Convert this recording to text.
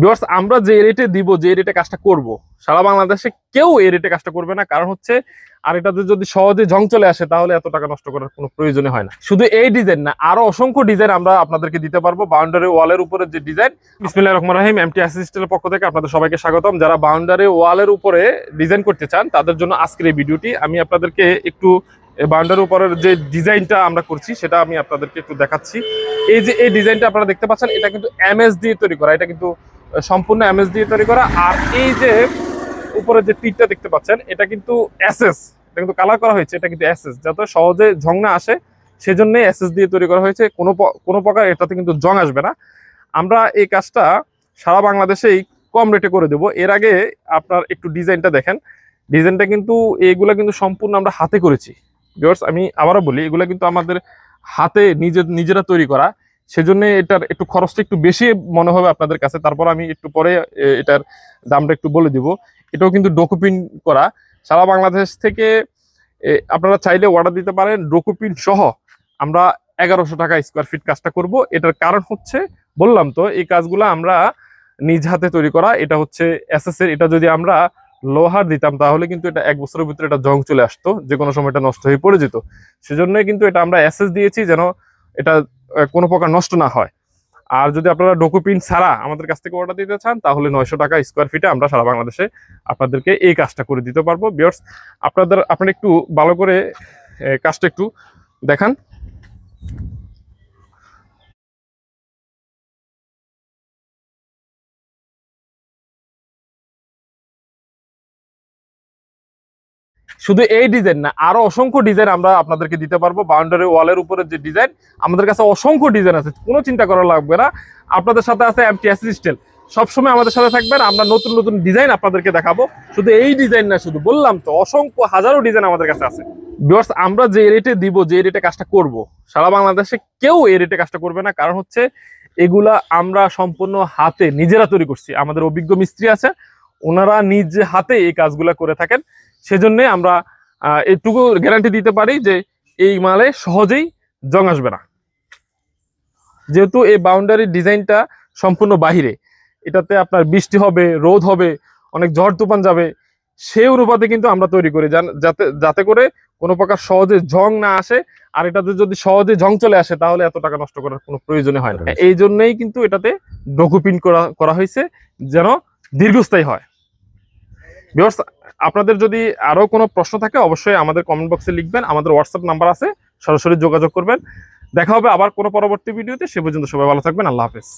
Viewers, আমরা যে রেটে দিব, যে রেটে কাজটা করব, সারা বাংলাদেশে কেউ এই রেটে কাজটা করবে না। কারণ হচ্ছে, আর এটাতে যদি সহজে জং চলে আসে তাহলে এত টাকা নষ্ট করার কোনো প্রয়োজন হয় না। শুধু এই ডিজাইন না, আরো অসংখ্য ডিজাইন আমরা আপনাদেরকে দিতে পারবো। বাউন্ডারি ওয়ালের উপরে যে ডিজাইন, বিসমিল্লাহির রহমানির রহিম, এমটি অ্যাসিস্টেন্টের পক্ষ থেকে আপনাদের সবাইকে স্বাগতম। যারা বাউন্ডারি ওয়ালের উপরে ডিজাইন করতে চান তাদের জন্য আজকের এই ভিডিওটি। আমি আপনাদেরকে একটু বাউন্ডারির উপরের যে ডিজাইনটা আমরা করছি সেটা আমি আপনাদেরকে একটু দেখাচ্ছি। এই যে এই ডিজাইনটা আপনারা দেখতে পাচ্ছেন, এটা কিন্তু এমএস দিয়ে তৈরি করা, এটা কিন্তু সম্পূর্ণ এমএস দিয়ে তৈরি করা। আর এই যে উপরে যে তীরটা দেখতে পাচ্ছেন, এটা কিন্তু এসএস, এটা কিন্তু কালার করা হয়েছে, এটা কিন্তু এসএস, যাতে সহজে জং না আসে সেজন্য এসএস দিয়ে তৈরি করা হয়েছে। কোনো প্রকার এটাতে কিন্তু জং আসবে না। আমরা এই কাজটা সারা বাংলাদেশেই কম রেটে করে দেব। এর আগে আপনার একটু ডিজাইনটা দেখেন, ডিজাইনটা কিন্তু এইগুলা কিন্তু সম্পূর্ণ আমরা হাতে করেছি। ভিউয়ার্স, আমি আবারও বলি, এগুলা কিন্তু আমাদের হাতে নিজেরা তৈরি করা, সেজন্য এটার একটু খরচটা একটু বেশি মনে হবে আপনাদের কাছে। তারপর আমি একটু পরে এটার দামটা একটু বলে দিব। এটাও কিন্তু ডকুপিন করা। সারা বাংলাদেশ থেকে আপনারা চাইলে অর্ডার দিতে পারেন ডকুপিন সহ। আমরা 1100 টাকা স্কোয়ার ফিট কাজটা করব। এটার কারণ হচ্ছে, বললাম তো, এই কাজগুলো আমরা নিজ হাতে তৈরি করা। এটা হচ্ছে এসএস এর। এটা যদি আমরা লোহার দিতাম তাহলে কিন্তু এটা 1 বছরের ভিতরে এটা জং চলে আসতো, যে কোনো সময় এটা নষ্ট হয়ে পড়ে যেত। সেজন্যই কিন্তু এটা আমরা এসএস দিয়েছি, যেন এটা কোনো প্রকার নষ্ট না হয়। আর যদি আপনারা ডকুপিন ছাড়া আমাদের কাছ থেকে অর্ডার দিতে চান তাহলে 900 টাকা স্কোয়ার ফিটে আমরা সারা বাংলাদেশে আপনাদেরকে এই কাজটা করে দিতে পারবো। ভিউয়ার্স, আপনারা একটু ভালো করে কাজটা একটু দেখান। শুধু এই ডিজাইন না, আরো অসংখ্য ডিজাইন আমরা আপনাদেরকে দিতে পারবো। বাউন্ডারি ওয়ালের উপরে যে ডিজাইন, আমাদের কাছে অসংখ্য ডিজাইন আছে, কোনো চিন্তা করা লাগবে না। আপনাদের সাথে আছে এমটি অ্যাসিস্ট্যান্ট, সবসময় আমাদের সাথে থাকবেন। আমরা নতুন নতুন ডিজাইন আপনাদেরকে দেখাবো। শুধু এই ডিজাইন না, শুধু বললাম তো, অসংখ্য হাজারো ডিজাইন আমাদের কাছে আছে। ভিউয়ার্স, আমরা যে রেটে দিব, যে রেটে কাজটা করব, সারা বাংলাদেশে কেউ এই রেটে কাজটা করবে না। কারণ হচ্ছে, এগুলা আমরা সম্পূর্ণ হাতে নিজেরা তৈরি করছি। আমাদের অভিজ্ঞ মিস্ত্রি আছে, ওনারা নিজ হাতে এই কাজগুলা করে থাকেন। সেজন্য আমরা এটুকু গ্যারান্টি দিতে পারি যে এই মালে সহজেই জং আসবে না। যেহেতু এই বাউন্ডারি ডিজাইনটা সম্পূর্ণ বাহিরে, এটাতে আপনার বৃষ্টি হবে, রোদ হবে, অনেক ঝড় তুফান যাবে, সেই অনুপাতে কিন্তু আমরা তৈরি করি, যাতে যাতে করে কোনো প্রকার সহজে জং না আসে। আর এটাতে যদি সহজে জং চলে আসে তাহলে এত টাকা নষ্ট করার কোনো প্রয়োজন হয় না। এই জন্যই কিন্তু এটাতে ডকুপিন করা হয়েছে, যেন দীর্ঘস্থায়ী হয়। ভিউয়ার্স, আপনাদের যদি আরো কোনো প্রশ্ন থাকে অবশ্যই আমাদের কমেন্ট বক্সে লিখবেন। আমাদের হোয়াটসঅ্যাপ নাম্বার আছে, সরাসরি যোগাযোগ করবেন। দেখা হবে আবার কোনো পরবর্তী ভিডিওতে। সে পর্যন্ত সবাই ভালো থাকবেন। আল্লাহ হাফেজ।